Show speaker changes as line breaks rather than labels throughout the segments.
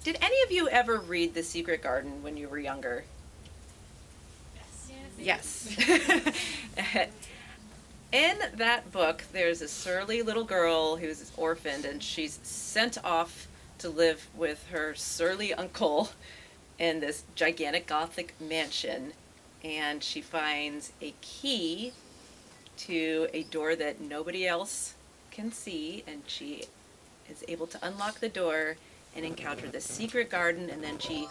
Did any of you ever read The Secret Garden when you were younger? Yes. In that book, there's a surly little girl who's orphaned, and she's sent off to live with her surly uncle in this gigantic Gothic mansion, and she finds a key to a door that nobody else can see, and she is able to unlock the door and encounter the secret garden, and then she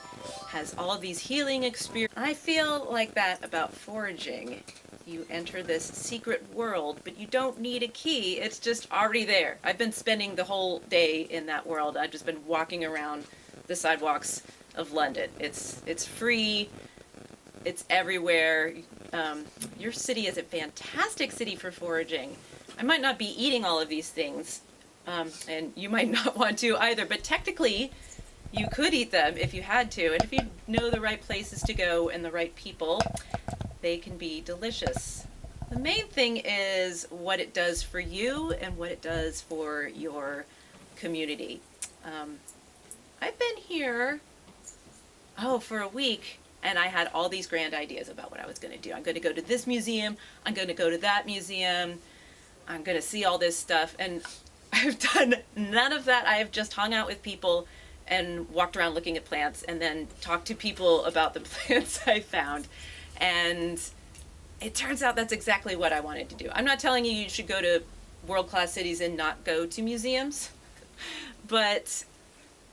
has all of these healing experiences. I feel like that about foraging. You enter this secret world, but you don't need a key. It's just already there. I've been spending the whole day in that world. I've just been walking around the sidewalks of London. It's free. It's everywhere. Your city is a fantastic city for foraging. I might not be eating all of these things, and you might not want to either, but technically you could eat them if you had to, and if you know the right places to go and the right people, they can be delicious. The main thing is what it does for you and what it does for your community. I've been here, for a week, and I had all these grand ideas about what I was going to do. I'm going to go to this museum, I'm going to go to that museum, I'm going to see all this stuff, and I've done none of that. I have just hung out with people and walked around looking at plants and then talked to people about the plants I found. And it turns out that's exactly what I wanted to do. I'm not telling you should go to world-class cities and not go to museums, but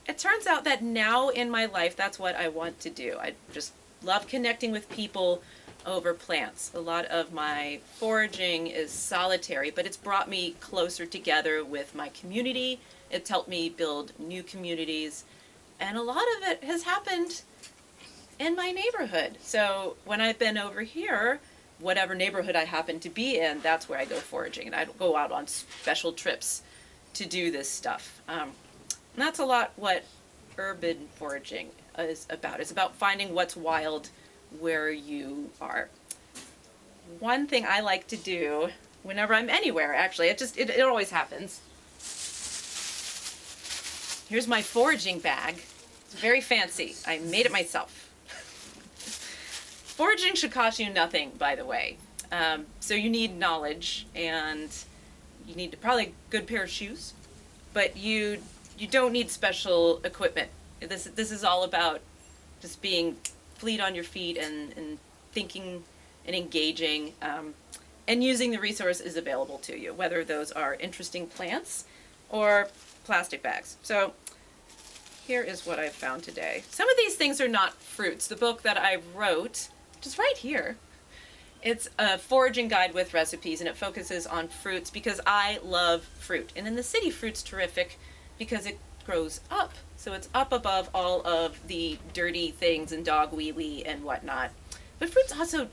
it turns out that now in my life, that's what I want to do. I just love connecting with people over plants. A lot of my foraging is solitary, but it's brought me closer together with my community. It's helped me build new communities, and a lot of it has happened in my neighborhood. So when I've been over here, whatever neighborhood I happen to be in, that's where I go foraging, and I go out on special trips to do this stuff. And that's a lot what urban foraging is about. It's about finding what's wild where you are. One thing I like to do whenever I'm anywhere, actually, it always happens. Here's my foraging bag. It's very fancy. I made it myself. Foraging should cost you nothing, by the way. So you need knowledge, and you need probably a good pair of shoes, but you don't need special equipment. This is all about just being fleet on your feet and thinking and engaging, and using the resources available to you, whether those are interesting plants or plastic bags. So here is what I've found today. Some of these things are not fruits. The book that I wrote, which is right here, it's a foraging guide with recipes, and it focuses on fruits because I love fruit. And in the city, fruit's terrific because it grows up. So it's up above all of the dirty things and dog wee-wee and whatnot. But fruit's also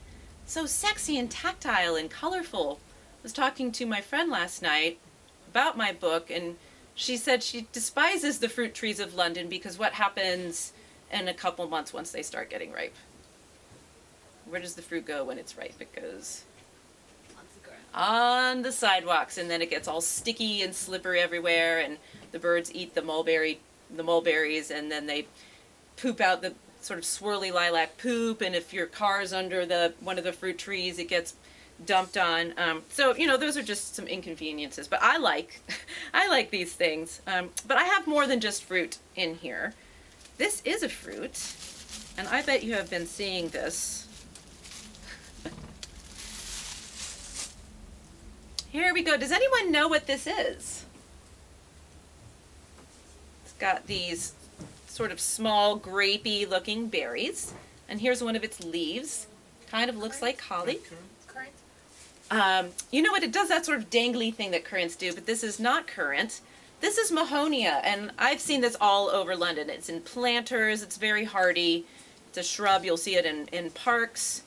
so sexy and tactile and colorful. I was talking to my friend last night about my book, and she said she despises the fruit trees of London because what happens in a couple months once they start getting ripe? Where does the fruit go when it's ripe? It goes on the sidewalks, and then it gets all sticky and slippery everywhere, and the birds eat the mulberries, and then they poop out the sort of swirly lilac poop, and if your car's under one of the fruit trees, it gets dumped on. So, those are just some inconveniences, but I like these things. But I have more than just fruit in here. This is a fruit, and I bet you have been seeing this. Here we go. Does anyone know what this is? It's got these sort of small, grapey looking berries. And here's one of its leaves. Kind of looks like holly. You know what? It does that sort of dangly thing that currants do, but this is not currant. This is Mahonia, and I've seen this all over London. It's in planters. It's very hardy. It's a shrub. You'll see it in parks.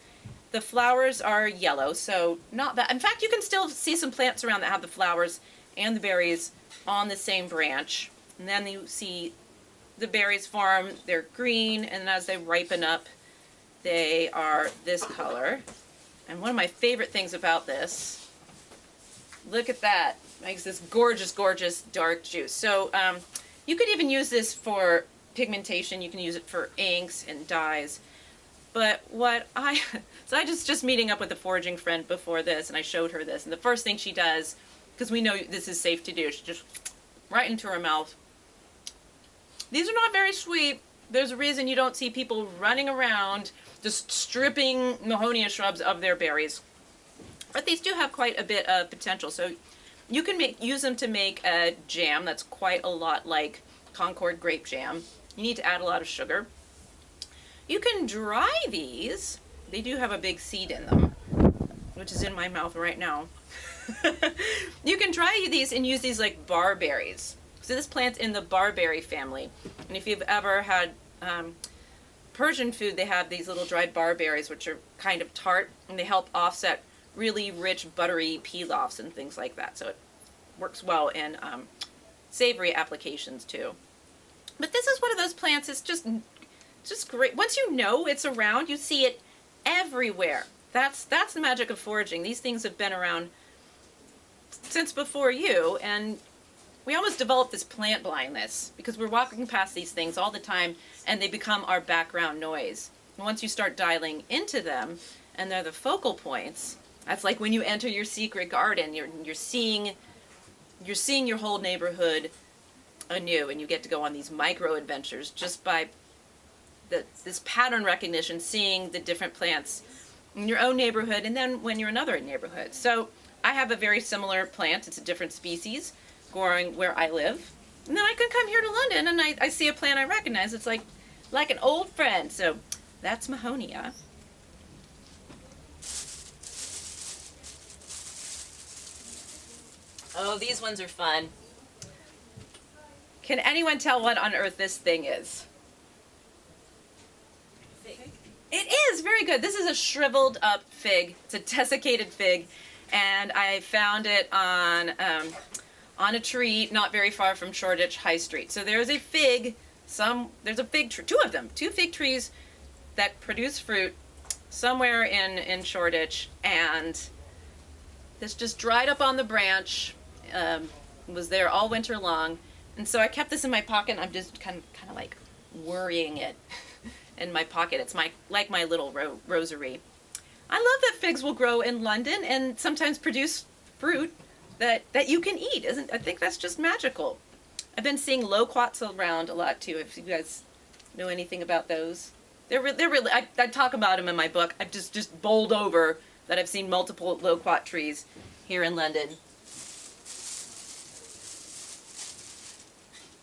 The flowers are yellow, so not that. In fact, you can still see some plants around that have the flowers and the berries on the same branch. And then you see the berries form. They're green, and as they ripen up, they are this color. And one of my favorite things about this, look at that, makes this gorgeous, gorgeous dark juice. So you could even use this for pigmentation. You can use it for inks and dyes. But so I just meeting up with a foraging friend before this, and I showed her this, and the first thing she does, because we know this is safe to do, she just right into her mouth. These are not very sweet. There's a reason you don't see people running around just stripping Mahoney shrubs of their berries. But these do have quite a bit of potential. So you can use them to make a jam that's quite a lot like Concord grape jam. You need to add a lot of sugar. You can dry these. They do have a big seed in them, which is in my mouth right now. You can dry these and use these like barberries. So this plant's in the barberry family. And if you've ever had Persian food, they have these little dried barberries, which are kind of tart, and they help offset really rich, buttery pilafs and things like that. So it works well in savory applications too. But this is one of those plants, it's just great. Once you know it's around, you see it everywhere. That's the magic of foraging. These things have been around since before you, and we almost developed this plant blindness because we're walking past these things all the time and they become our background noise. And once you start dialing into them and they're the focal points, that's like when you enter your secret garden, you're seeing your whole neighborhood anew, and you get to go on these micro adventures just by this pattern recognition, seeing the different plants in your own neighborhood and then when you're in another neighborhood. So I have a very similar plant. It's a different species growing where I live. And then I can come here to London and I see a plant I recognize. It's like an old friend. So that's Mahoney. Oh, these ones are fun. Can anyone tell what on earth this thing is? Fig. It is, very good. This is a shriveled up fig. It's a desiccated fig. And I found it on a tree not very far from Shoreditch High Street. So there's a fig, there's a fig tree, two fig trees that produce fruit somewhere in Shoreditch, and this just dried up on the branch, was there all winter long, and so I kept this in my pocket, and I'm just kind of like worrying it in my pocket. It's like my little rosary. I love that figs will grow in London and sometimes produce fruit that you can eat. I think that's just magical. I've been seeing loquats around a lot too. If you guys know anything about those, they're really. I talk about them in my book. I've just bowled over that I've seen multiple loquat trees here in London.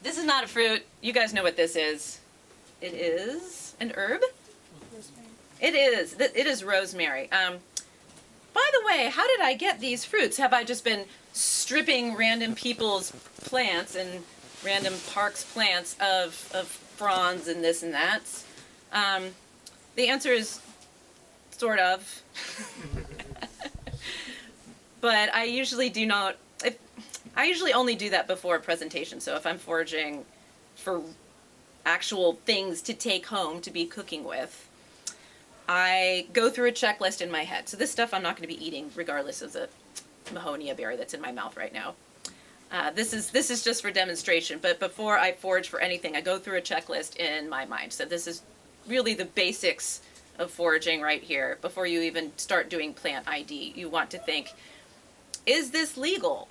This is not a fruit. You guys know what this is. It is an herb. Rosemary. It is. It is rosemary. By the way, how did I get these fruits? Have I just been stripping random people's plants and random parks' plants of fronds and this and that? The answer is sort of. But I usually do not. I usually only do that before a presentation. So if I'm foraging for actual things to take home to be cooking with, I go through a checklist in my head. So this stuff I'm not going to be eating regardless of the Mahoney berry that's in my mouth right now. This is just for demonstration, but before I forage for anything, I go through a checklist in my mind. So this is really the basics of foraging right here. Before you even start doing plant ID, you want to think, is this legal?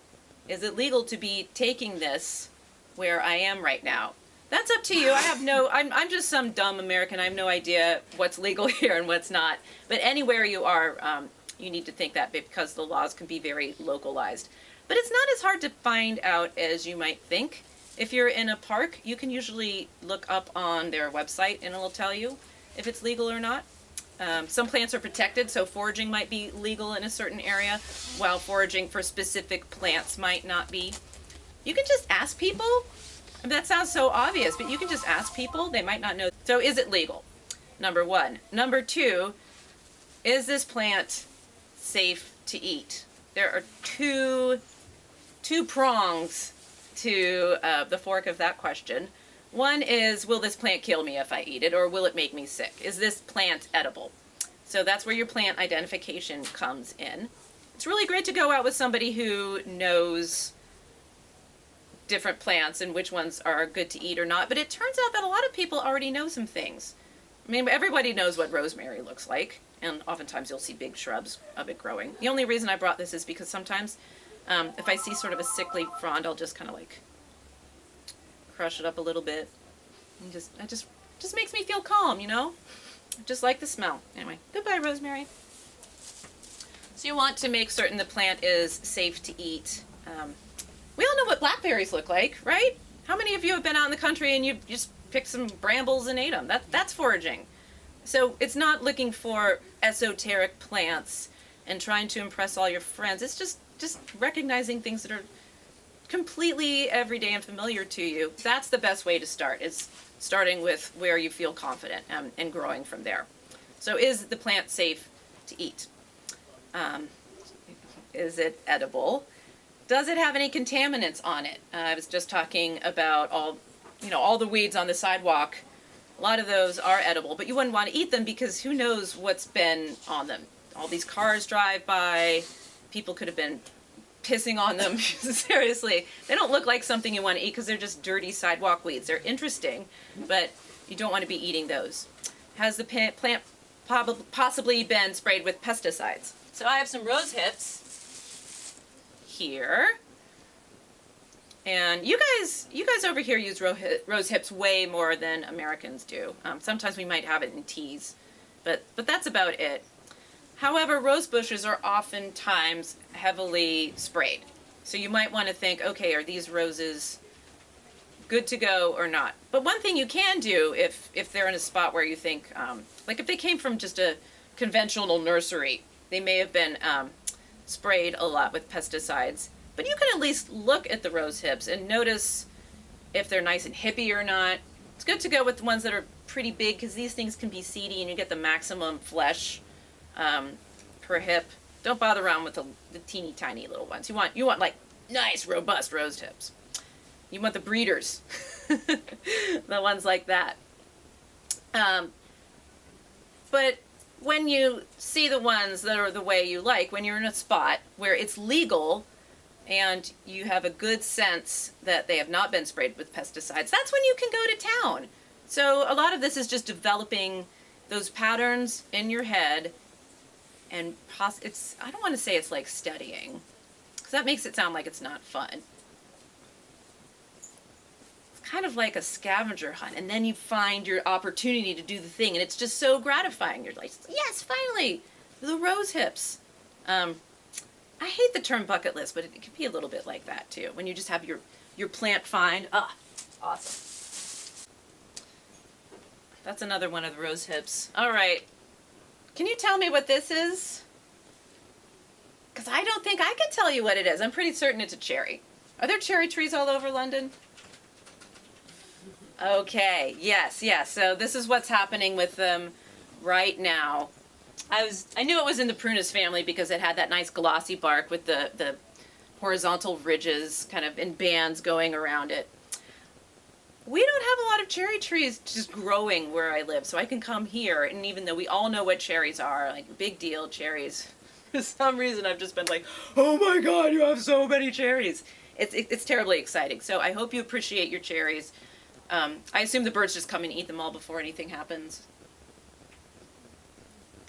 Is it legal to be taking this where I am right now? That's up to you. I'm just some dumb American. I have no idea what's legal here and what's not. But anywhere you are, you need to think that, because the laws can be very localized. But it's not as hard to find out as you might think. If you're in a park, you can usually look up on their website and it'll tell you if it's legal or not. Some plants are protected, so foraging might be legal in a certain area, while foraging for specific plants might not be. You can just ask people. I mean, that sounds so obvious, but you can just ask people. They might not know. So is it legal? Number one. Number two, is this plant safe to eat? There are two prongs to the fork of that question. One is, will this plant kill me if I eat it, or will it make me sick? Is this plant edible? So that's where your plant identification comes in. It's really great to go out with somebody who knows different plants and which ones are good to eat or not, but it turns out that a lot of people already know some things. I mean, everybody knows what rosemary looks like, and oftentimes you'll see big shrubs of it growing. The only reason I brought this is because sometimes if I see sort of a sickly frond, I'll just kind of like crush it up a little bit. And just makes me feel calm, you know? Just like the smell. Anyway, goodbye, rosemary. So you want to make certain the plant is safe to eat. We all know what blackberries look like, right? How many of you have been out in the country and you just picked some brambles and ate them? That's foraging. So it's not looking for esoteric plants and trying to impress all your friends. It's just recognizing things that are completely everyday and familiar to you. That's the best way to start, is starting with where you feel confident and growing from there. So is the plant safe to eat? Is it edible? Does it have any contaminants on it? I was just talking about all the weeds on the sidewalk. A lot of those are edible, but you wouldn't want to eat them because who knows what's been on them. All these cars drive by, people could have been pissing on them. Seriously, they don't look like something you want to eat because they're just dirty sidewalk weeds. They're interesting, but you don't want to be eating those. Has the plant possibly been sprayed with pesticides? So I have some rosehips here, and you guys over here use rosehips way more than Americans do. Sometimes we might have it in teas, but that's about it. However, rose bushes are oftentimes heavily sprayed. So you might want to think, okay, are these roses good to go or not? But one thing you can do if they're in a spot where you think, like if they came from just a conventional nursery, they may have been sprayed a lot with pesticides. But you can at least look at the rose hips and notice if they're nice and hippie or not. It's good to go with the ones that are pretty big because these things can be seedy and you get the maximum flesh per hip. Don't bother around with the teeny tiny little ones. You want like nice robust rose hips. You want the breeders, the ones like that. But when you see the ones that are the way you like, when you're in a spot where it's legal and you have a good sense that they have not been sprayed with pesticides, that's when you can go to town. So a lot of this is just developing those patterns in your head, and I don't want to say it's like studying, because that makes it sound like it's not fun. It's kind of like a scavenger hunt, and then you find your opportunity to do the thing, and it's just so gratifying. You're like, yes, finally, the rose hips. I hate the term bucket list, but it can be a little bit like that too. When you just have your plant find. Awesome. That's another one of the rose hips. All right. Can you tell me what this is? Because I don't think I can tell you what it is. I'm pretty certain it's a cherry. Are there cherry trees all over London? Okay, yes. So this is what's happening with them right now. I knew it was in the prunus family because it had that nice glossy bark with the horizontal ridges kind of in bands going around it. We don't have a lot of cherry trees just growing where I live, so I can come here, and even though we all know what cherries are, like big deal cherries, for some reason I've just been like, oh my god, you have so many cherries. It's terribly exciting, so I hope you appreciate your cherries. I assume the birds just come and eat them all before anything happens.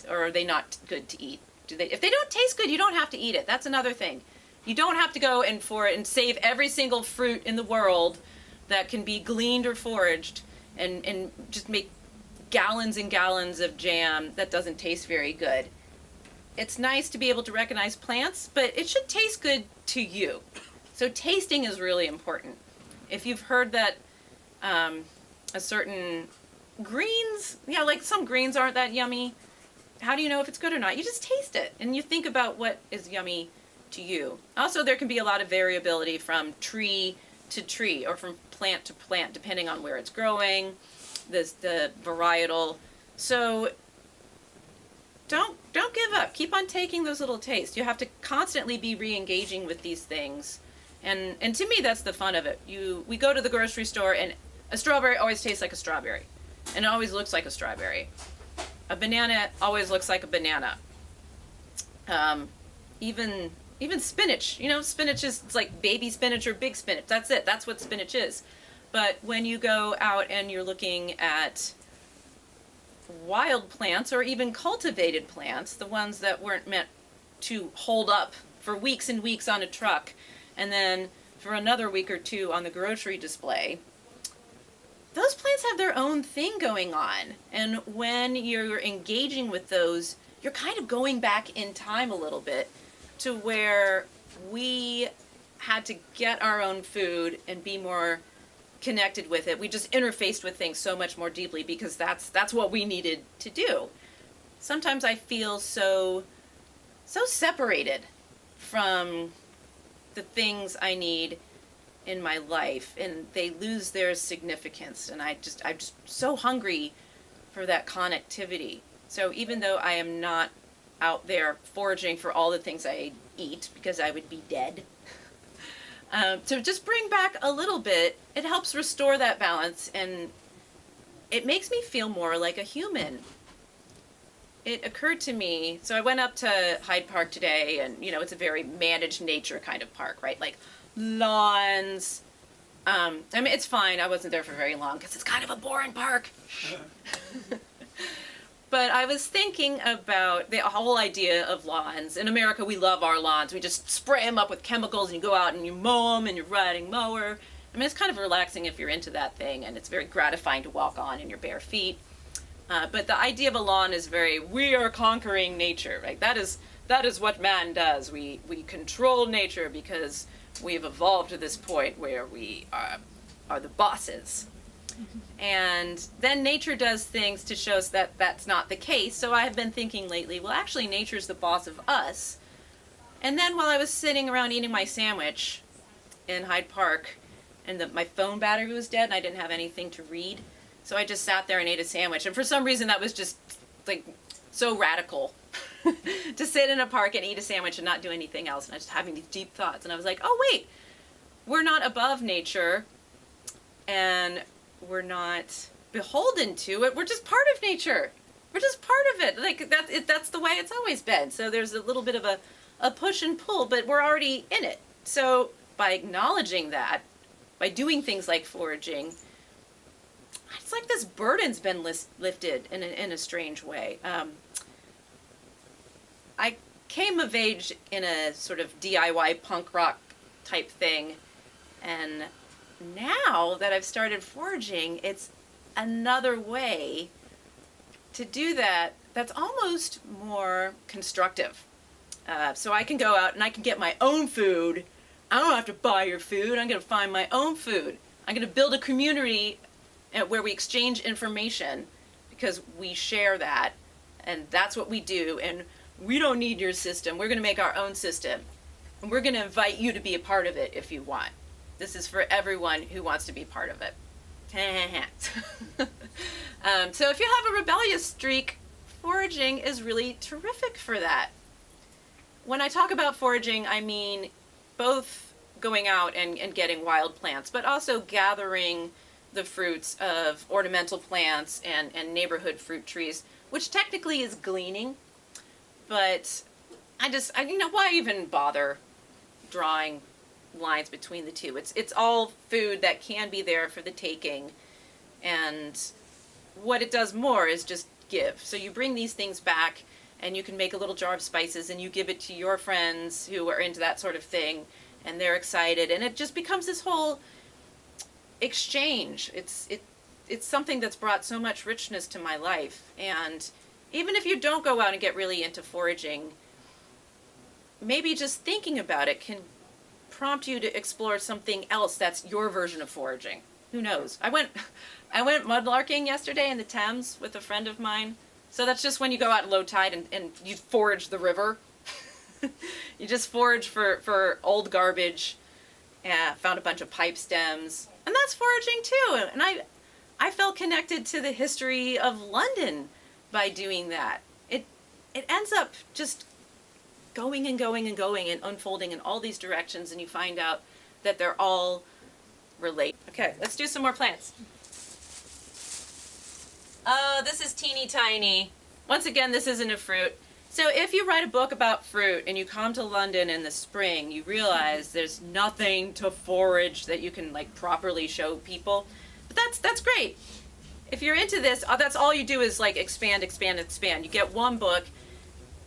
Or are they not good to eat? If they don't taste good, you don't have to eat it. That's another thing. You don't have to go and save every single fruit in the world that can be gleaned or foraged and just make gallons and gallons of jam that doesn't taste very good. It's nice to be able to recognize plants, but it should taste good to you. So tasting is really important. If you've heard that a certain greens, like some greens aren't that yummy, how do you know if it's good or not? You just taste it and you think about what is yummy to you. Also, there can be a lot of variability from tree to tree or from plant to plant depending on where it's growing, the varietal. So don't give up. Keep on taking those little tastes. You have to constantly be re-engaging with these things. And to me, that's the fun of it. We go to the grocery store and a strawberry always tastes like a strawberry and it always looks like a strawberry. A banana always looks like a banana. Even Even spinach, spinach is, it's like baby spinach or big spinach. That's it. That's what spinach is. But when you go out and you're looking at wild plants or even cultivated plants, the ones that weren't meant to hold up for weeks and weeks on a truck and then for another week or two on the grocery display, those plants have their own thing going on. And when you're engaging with those, you're kind of going back in time a little bit to where we had to get our own food and be more connected with it. We just interfaced with things so much more deeply because that's what we needed to do. Sometimes I feel so separated from the things I need in my life, and they lose their significance, and I'm just so hungry for that connectivity. So even though I am not out there foraging for all the things I eat because I would be dead, to just bring back a little bit, it helps restore that balance, and it makes me feel more like a human. It occurred to me, so I went up to Hyde Park today, and it's a very managed nature kind of park, right? Like lawns. I mean, it's fine. I wasn't there for very long because it's kind of a boring park. But I was thinking about the whole idea of lawns. In America, we love our lawns. We just spray them up with chemicals, and you go out and you mow them, and you're riding mower. I mean, it's kind of relaxing if you're into that thing, and it's very gratifying to walk on in your bare feet. But the idea of a lawn is we are conquering nature, right? That is what man does. We control nature because we've evolved to this point where we are the bosses. And then nature does things to show us that that's not the case. So I have been thinking lately, well, actually nature's the boss of us. And then while I was sitting around eating my sandwich in Hyde Park, and my phone battery was dead and I didn't have anything to read, so I just sat there and ate a sandwich. And for some reason that was just like so radical to sit in a park and eat a sandwich and not do anything else. And I was just having these deep thoughts. And I was like, oh wait, we're not above nature and we're not beholden to it. We're just part of nature. We're just part of it. Like that's the way it's always been. So there's a little bit of a push and pull, but we're already in it. So by acknowledging that, by doing things like foraging, it's like this burden's been lifted in a strange way. I came of age in a sort of DIY punk rock type thing, and now that I've started foraging, it's another way to do that that's almost more constructive. So I can go out and I can get my own food. I don't have to buy your food. I'm going to find my own food. I'm going to build a community where we exchange information because we share that, and that's what we do, and we don't need your system. We're going to make our own system, and we're going to invite you to be a part of it if you want. This is for everyone who wants to be part of it. So if you have a rebellious streak, foraging is really terrific for that. When I talk about foraging, I mean both going out and getting wild plants, but also gathering the fruits of ornamental plants and neighborhood fruit trees, which technically is gleaning, but why even bother drawing lines between the two? It's all food that can be there for the taking, and what it does more is just give. So you bring these things back, and you can make a little jar of spices, and you give it to your friends who are into that sort of thing, and they're excited, and it just becomes this whole exchange. It's something that's brought so much richness to my life. And even if you don't go out and get really into foraging, maybe just thinking about it can prompt you to explore something else that's your version of foraging. Who knows? I went mudlarking yesterday in the Thames with a friend of mine. So that's just when you go out at low tide and you forage the river. You just forage for old garbage. Found a bunch of pipe stems. And that's foraging too. And I felt connected to the history of London by doing that. It ends up just going and going and going and unfolding in all these directions, and you find out that they're all related. Okay, let's do some more plants. Oh, this is teeny tiny. Once again, this isn't a fruit. So if you write a book about fruit and you come to London in the spring, you realize there's nothing to forage that you can like properly show people. But that's great. If you're into this, that's all you do is like expand, expand, expand. You get one book,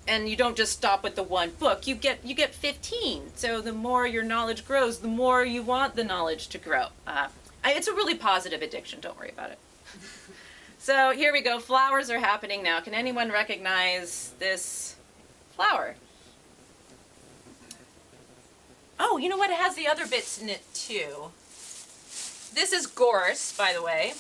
and you don't just stop with the one book. You get 15. So the more your knowledge grows, the more you want the knowledge to grow. It's a really positive addiction. Don't worry about it. So here we go. Flowers are happening now. Can anyone recognize this flower? Oh, you know what? It has the other bits in it too. This is gorse, by the way.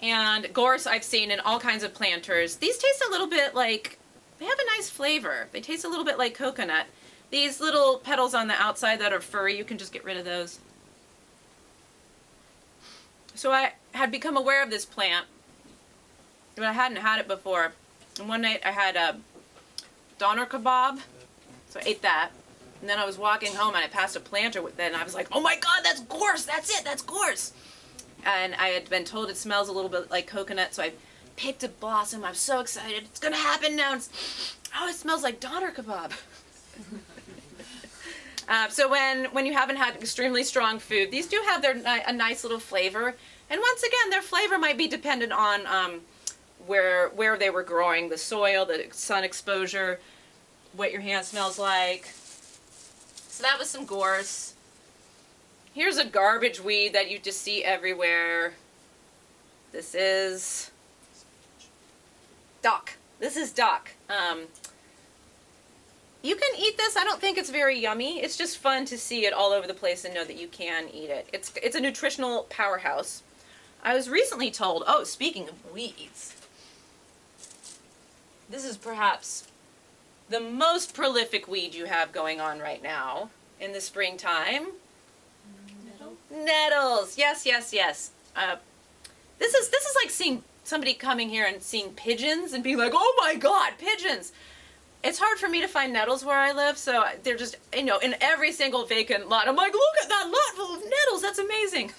And gorse I've seen in all kinds of planters. These taste a little bit like, they have a nice flavor. They taste a little bit like coconut. These little petals on the outside that are furry, you can just get rid of those. So I had become aware of this plant, but I hadn't had it before. And one night I had a doner kebab, so I ate that. And then I was walking home and I passed a planter with it, and I was like, oh my God, that's gorse, that's it, that's gorse. And I had been told it smells a little bit like coconut, so I picked a blossom. I'm so excited. It's going to happen now. Oh, it smells like doner kebab. So when you haven't had extremely strong food, these do have a nice little flavor. And once again, their flavor might be dependent on where they were growing, the soil, the sun exposure, what your hand smells like. So that was some gorse. Here's a garbage weed that you just see everywhere. This is dock. This is dock. You can eat this. I don't think it's very yummy. It's just fun to see it all over the place and know that you can eat it. It's a nutritional powerhouse. I was recently told, oh, speaking of weeds, this is perhaps the most prolific weed you have going on right now in the springtime. Nettles. Yes, yes, yes. This is like seeing somebody coming here and seeing pigeons and being like, oh my God, pigeons. It's hard for me to find nettles where I live, so they're just, in every single vacant lot. I'm like, look at that lot full of nettles. That's amazing.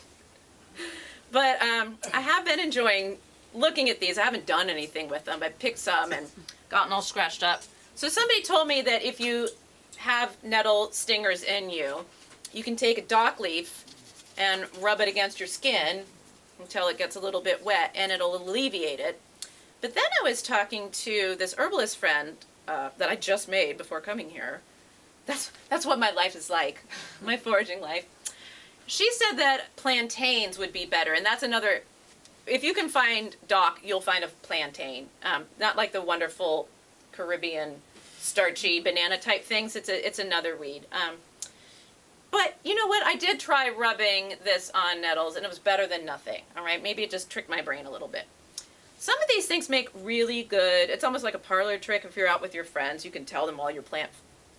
But I have been enjoying looking at these. I haven't done anything with them. I picked some and gotten all scratched up. So somebody told me that if you have nettle stingers in you, you can take a dock leaf and rub it against your skin until it gets a little bit wet, and it'll alleviate it. But then I was talking to this herbalist friend that I just made before coming here. That's what my life is like, my foraging life. She said that plantains would be better, and that's another, if you can find dock, you'll find a plantain. Not like the wonderful Caribbean starchy banana type things. It's another weed. But you know what? I did try rubbing this on nettles, and it was better than nothing. All right, maybe it just tricked my brain a little bit. Some of these things make really good, it's almost like a parlor trick. If you're out with your friends, you can tell them all your plant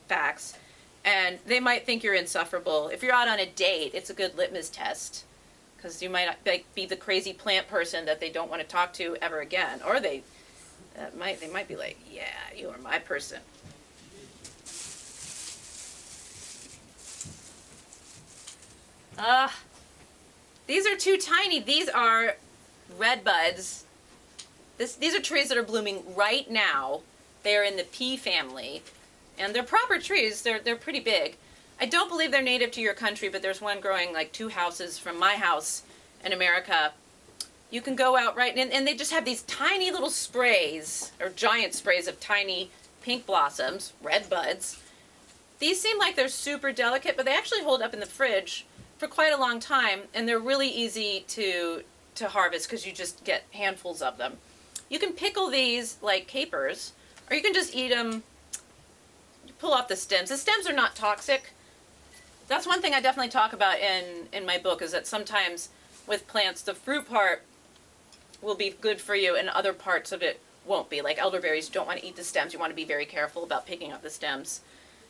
facts, and they might think you're insufferable. If you're out on a date, it's a good litmus test, because you might be the crazy plant person that they don't want to talk to ever again, or they might be like, yeah, you are my person. These are too tiny. These are red buds. These are trees that are blooming right now. They are in the pea family, and they're proper trees. They're pretty big. I don't believe they're native to your country, but there's one growing like 2 houses from my house in America. You can go out and they just have these tiny little sprays, or giant sprays of tiny pink blossoms, red buds. These seem like they're super delicate, but they actually hold up in the fridge for quite a long time, and they're really easy to harvest because you just get handfuls of them. You can pickle these like capers, or you can just eat them. You pull off the stems. The stems are not toxic. That's one thing I definitely talk about in my book, is that sometimes with plants, the fruit part will be good for you and other parts of it won't be. Like elderberries, you don't want to eat the stems. You want to be very careful about picking up the stems.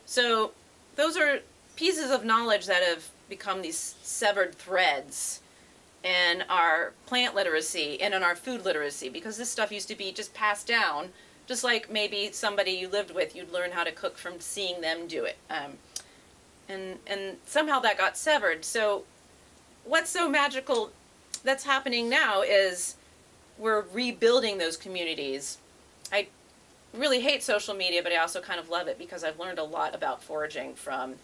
So those are pieces of knowledge that have become these severed threads in our plant literacy and in our food literacy, because this stuff used to be just passed down, just like maybe somebody you lived with, you'd learn how to cook from seeing them do it. And somehow that got severed. So what's so magical that's happening now is we're rebuilding those communities. I really hate social media, but I also kind of love it because I've learned a lot about foraging from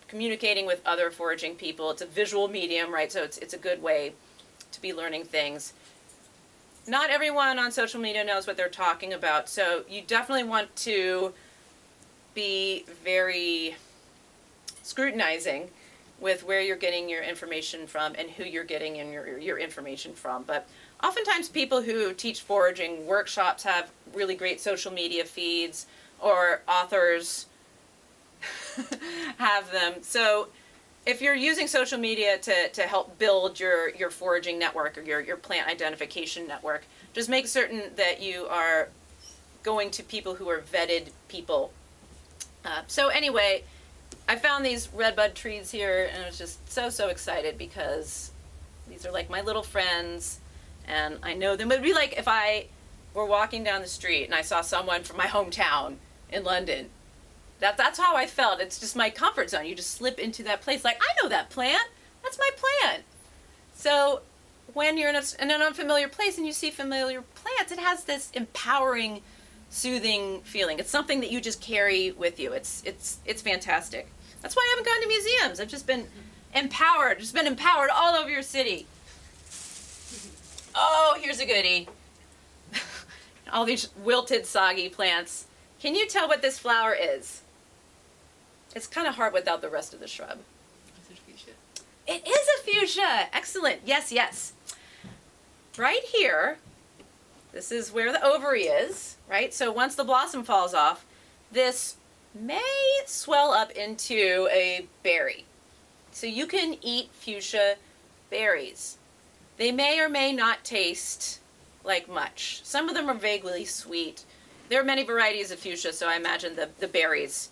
communicating with other foraging people. It's a visual medium, right? So it's a good way to be learning things. Not everyone on social media knows what they're talking about, so you definitely want to be very scrutinizing with where you're getting your information from and who you're getting your information from. But oftentimes people who teach foraging workshops have really great social media feeds, or authors have them. So if you're using social media to help build your foraging network or your plant identification network, just make certain that you are going to people who are vetted people. So anyway, I found these redbud trees here, and I was just so excited because these are like my little friends, and I know them. It would be like if I were walking down the street and I saw someone from my hometown in London. That's how I felt. It's just my comfort zone. You just slip into that place. Like, I know that plant. That's my plant. So when you're in an unfamiliar place and you see familiar plants, it has this empowering, soothing feeling. It's something that you just carry with you. It's fantastic. That's why I haven't gone to museums. I've just been empowered all over your city. Oh, here's a goodie. All these wilted, soggy plants. Can you tell what this flower is? It's kind of hard without the rest of the shrub.
Is it fuchsia?
It is a fuchsia. Excellent. Yes. Right here, this is where the ovary is, right? So once the blossom falls off, this may swell up into a berry. So you can eat fuchsia berries. They may or may not taste like much. Some of them are vaguely sweet. There are many varieties of fuchsia, so I imagine the berries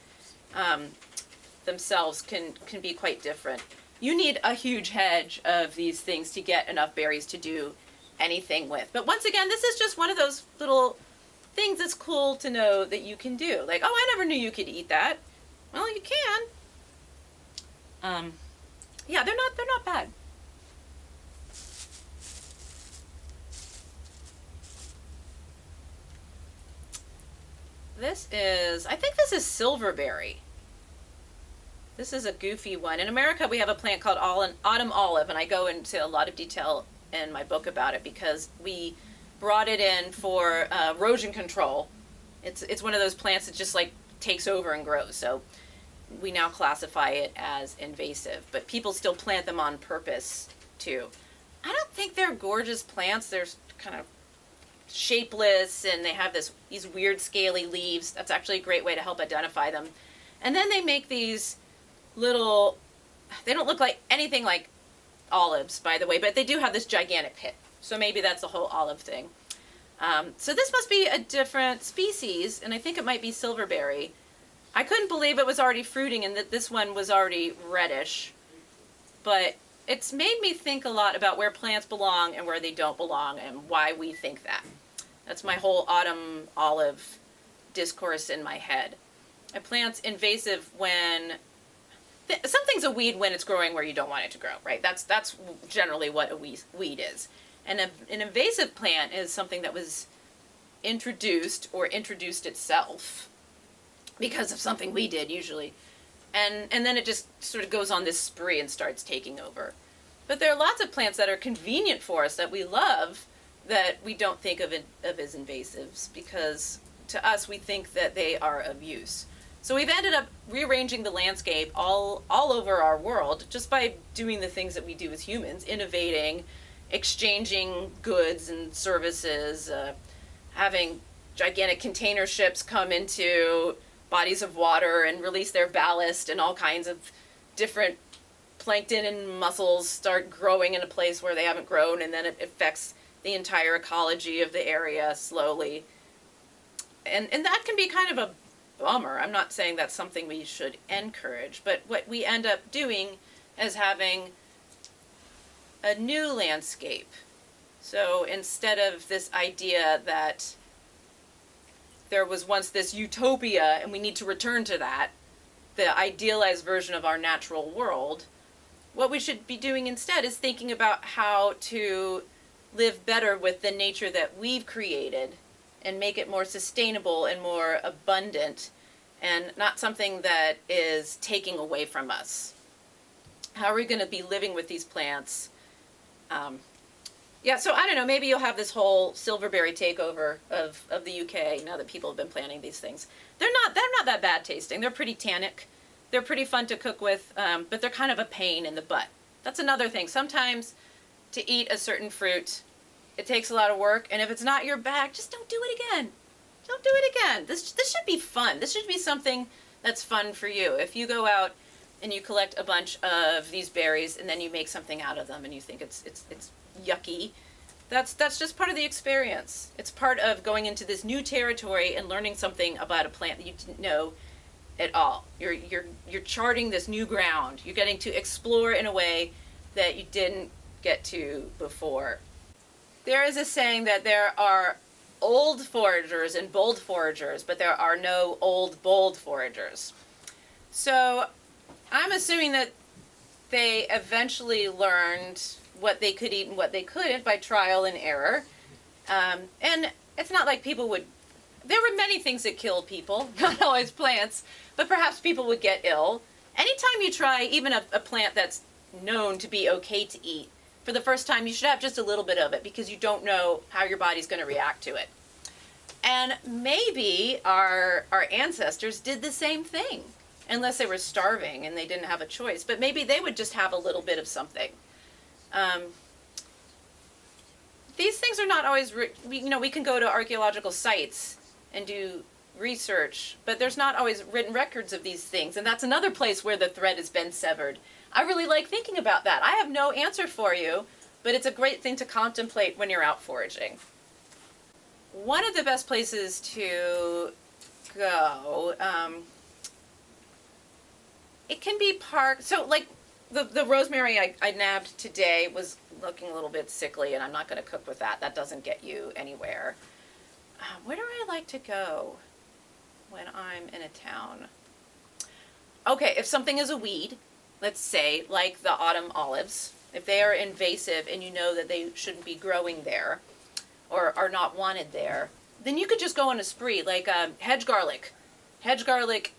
themselves can be quite different. You need a huge hedge of these things to get enough berries to do anything with. But once again, this is just one of those little things that's cool to know that you can do. Like, oh, I never knew you could eat that. Well, you can. Yeah, they're not bad. I think this is silverberry. This is a goofy one. In America, we have a plant called autumn olive, and I go into a lot of detail in my book about it because we brought it in for erosion control. It's one of those plants that just like takes over and grows. So we now classify it as invasive, but people still plant them on purpose too. I don't think they're gorgeous plants. They're kind of shapeless, and they have these weird scaly leaves. That's actually a great way to help identify them. And then they make these little, they don't look like anything like olives, by the way, but they do have this gigantic pit. So maybe that's the whole olive thing. So this must be a different species, and I think it might be silverberry. I couldn't believe it was already fruiting and that this one was already reddish, but it's made me think a lot about where plants belong and where they don't belong and why we think that. That's my whole autumn olive discourse in my head. A plant's invasive when something's a weed when it's growing where you don't want it to grow, right? That's generally what a weed is. And an invasive plant is something that was introduced or introduced itself because of something we did usually. And then it just sort of goes on this spree and starts taking over. But there are lots of plants that are convenient for us that we love that we don't think of as invasives because to us we think that they are of use. So we've ended up rearranging the landscape all over our world just by doing the things that we do as humans, innovating, exchanging goods and services, having gigantic container ships come into bodies of water and release their ballast, and all kinds of different plankton and mussels start growing in a place where they haven't grown, and then it affects the entire ecology of the area slowly. And that can be kind of a bummer. I'm not saying that's something we should encourage, but what we end up doing is having a new landscape. So instead of this idea that there was once this utopia and we need to return to that, the idealized version of our natural world, what we should be doing instead is thinking about how to live better with the nature that we've created and make it more sustainable and more abundant and not something that is taking away from us? How are we going to be living with these plants? Yeah, so I don't know, maybe you'll have this whole silverberry takeover of the UK now that people have been planting these things. They're not that bad tasting. They're pretty tannic. They're pretty fun to cook with, but they're kind of a pain in the butt. That's another thing. Sometimes to eat a certain fruit, it takes a lot of work, and if it's not your bag, just don't do it again. Don't do it again. This should be fun. This should be something that's fun for you. If you go out and you collect a bunch of these berries and then you make something out of them and you think it's yucky, that's just part of the experience. It's part of going into this new territory and learning something about a plant that you didn't know at all. You're charting this new ground. You're getting to explore in a way that you didn't get to before. There is a saying that there are old foragers and bold foragers, but there are no old, bold foragers. So I'm assuming that they eventually learned what they could eat and what they couldn't by trial and error. And it's not like people would, there were many things that killed people, not always plants, but perhaps people would get ill. Anytime you try even a plant that's known to be okay to eat, for the first time you should have just a little bit of it because you don't know how your body's going to react to it. And maybe our ancestors did the same thing, unless they were starving and they didn't have a choice. But maybe they would just have a little bit of something. These things are not always, we can go to archaeological sites and do research, but there's not always written records of these things. And that's another place where the thread has been severed. I really like thinking about that. I have no answer for you, but it's a great thing to contemplate when you're out foraging. One of the best places to go, it can be park. So like the rosemary I nabbed today was looking a little bit sickly, and I'm not going to cook with that. That doesn't get you anywhere. Where do I like to go when I'm in a town? Okay, if something is a weed, let's say like the autumn olives, if they are invasive and you know that they shouldn't be growing there or are not wanted there, then you could just go on a spree, like hedge garlic. Hedge garlic,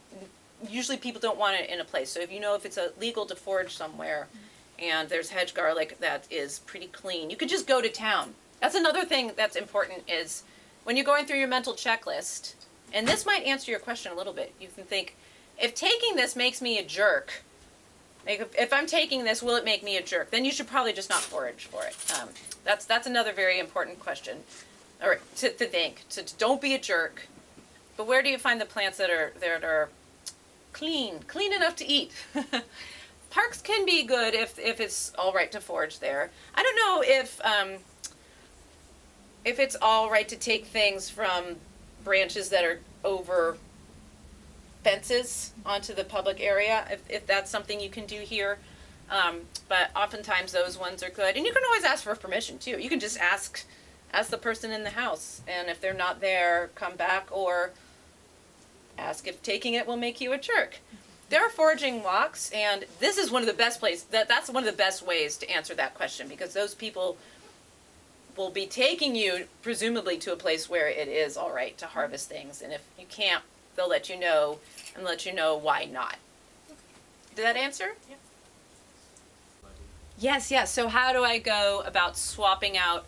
usually people don't want it in a place. So if you know if it's illegal to forage somewhere and there's hedge garlic that is pretty clean, you could just go to town. That's another thing that's important is when you're going through your mental checklist, and this might answer your question a little bit. You can think, if taking this makes me a jerk, like if I'm taking this, will it make me a jerk? Then you should probably just not forage for it. That's another very important question, or to think. To don't be a jerk. But where do you find the plants that are clean enough to eat? Parks can be good if it's all right to forage there. I don't know if it's all right to take things from branches that are over fences onto the public area, if that's something you can do here. But oftentimes those ones are good. And you can always ask for permission too. You can just ask the person in the house, and if they're not there, come back, or ask if taking it will make you a jerk. There are foraging walks, and this is one of the best places, that's one of the best ways to answer that question, because those people will be taking you presumably to a place where it is all right to harvest things, and if you can't, they'll let you know and let you know why not. Did that answer? Yeah. Yes. So how do I go about swapping out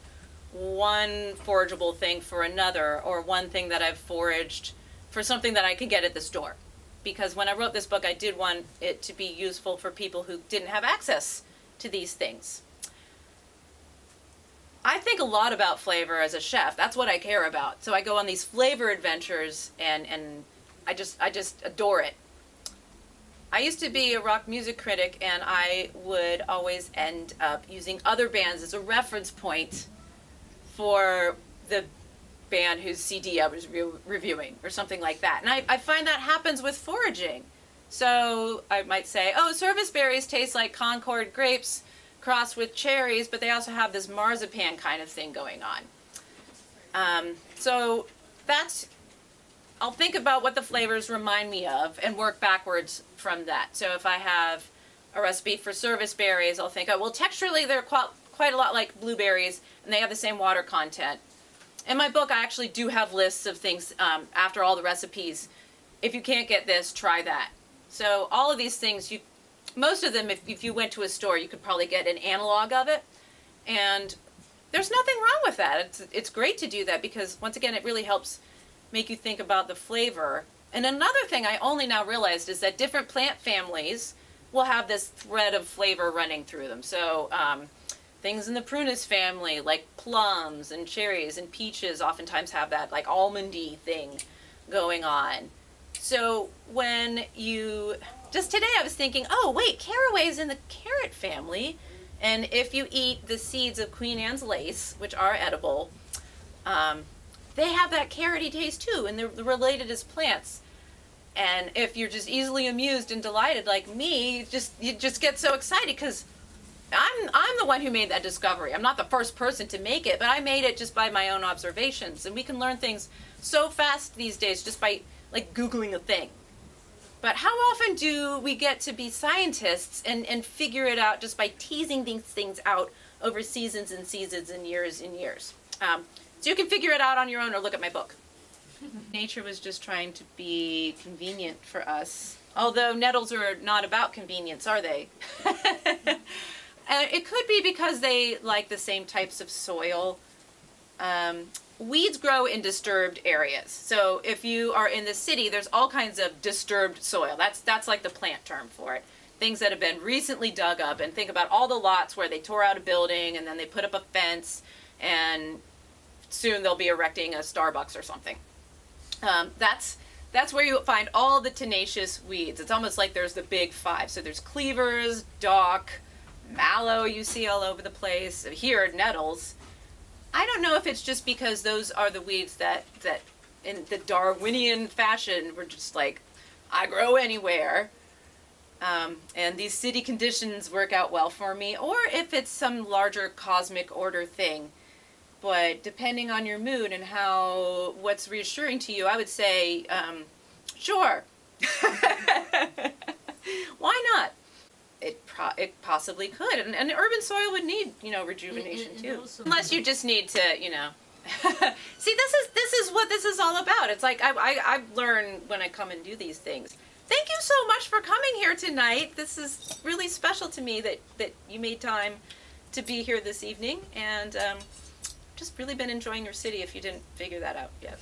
one forageable thing for another, or one thing that I've foraged for something that I can get at the store? Because when I wrote this book, I did want it to be useful for people who didn't have access to these things. I think a lot about flavor as a chef. That's what I care about. So I go on these flavor adventures, and I just adore it. I used to be a rock music critic, and I would always end up using other bands as a reference point for the band whose CD I was reviewing, or something like that. And I find that happens with foraging. So I might say, oh, service berries taste like Concord grapes crossed with cherries, but they also have this marzipan kind of thing going on. So that's, I'll think about what the flavors remind me of and work backwards from that. So if I have a recipe for service berries, I'll think, oh, well, texturally they're quite a lot like blueberries, and they have the same water content. In my book, I actually do have lists of things after all the recipes. If you can't get this, try that. So all of these things, most of them, if you went to a store, you could probably get an analog of it. And there's nothing wrong with that. It's great to do that because, once again, it really helps make you think about the flavor. And another thing I only now realized is that different plant families will have this thread of flavor running through them. So things in the prunus family, like plums and cherries and peaches, oftentimes have that like almondy thing going on. So when just today I was thinking, oh wait, caraway's in the carrot family. And if you eat the seeds of Queen Anne's lace, which are edible, they have that carroty taste too, and they're related as plants. And if you're just easily amused and delighted like me, you just get so excited because I'm the one who made that discovery. I'm not the first person to make it, but I made it just by my own observations. And we can learn things so fast these days just by like Googling a thing. But how often do we get to be scientists and figure it out just by teasing these things out over seasons and seasons and years and years? So you can figure it out on your own or look at my book. Nature was just trying to be convenient for us. Although nettles are not about convenience, are they? It could be because they like the same types of soil. Weeds grow in disturbed areas. So if you are in the city, there's all kinds of disturbed soil. That's like the plant term for it. Things that have been recently dug up, and think about all the lots where they tore out a building and then they put up a fence and soon they'll be erecting a Starbucks or something. That's where you find all the tenacious weeds. It's almost like there's the big five. So there's cleavers, dock, mallow you see all over the place. Here, nettles. I don't know if it's just because those are the weeds that in the Darwinian fashion were just like, I grow anywhere. And these city conditions work out well for me, or if it's some larger cosmic order thing. But depending on your mood and what's reassuring to you, I would say, sure. Why not? It possibly could, and urban soil would need, rejuvenation too. Unless you just need to, See, this is what this is all about. It's like I've learned when I come and do these things. Thank you so much for coming here tonight. This is really special to me that you made time to be here this evening, and just really been enjoying your city if you didn't figure that out yet.